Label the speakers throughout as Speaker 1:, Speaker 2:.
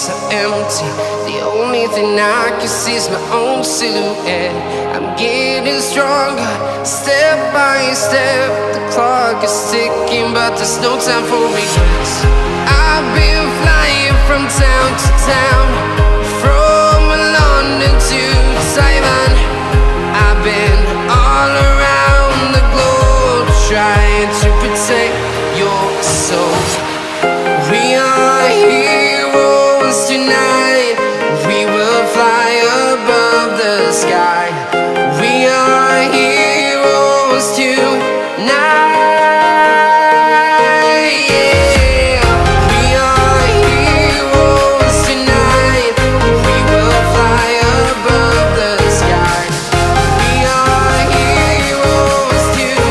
Speaker 1: so empty. The only thing I can see is my own silhouette. I'm getting stronger, step by step. The clock is ticking, but there's no time for regrets. I've been flying from town to town, from London to Taiwan. I've been all around the globe, trying to protect your soul. We are heroes tonight. We will fly above the sky. We are heroes tonight. Yeah. We are heroes tonight. We will fly above the sky. We are heroes tonight.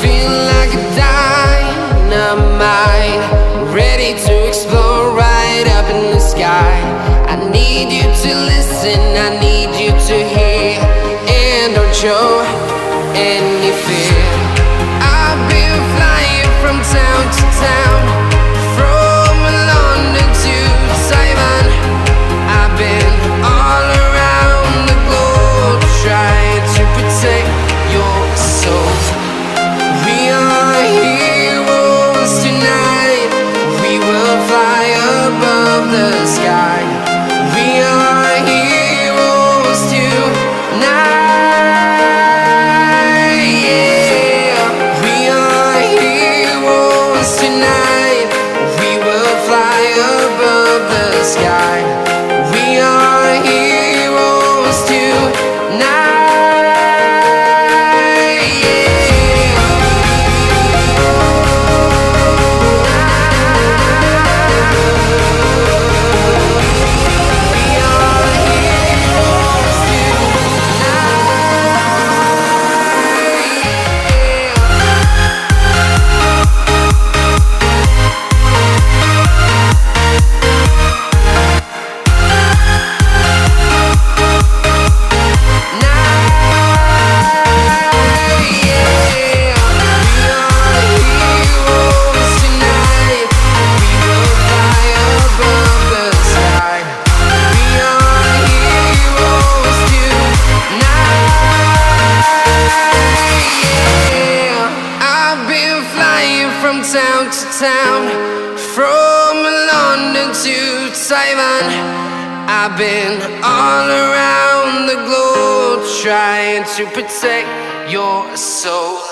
Speaker 1: Feeling like a dynamite, ready to explode right up in the sky. I need you to listen, I need you to hear, and don't show any fear. I've been flying from town to town, from London to Taiwan. I've been all around the globe, trying to protect your soul. We are heroes tonight. We will fly above the sky. We are heroes tonight. Yeah. We are heroes tonight. We will fly above the sky. We are heroes tonight. Town to town, from London to Taiwan. I've been all around the globe, trying to protect your soul.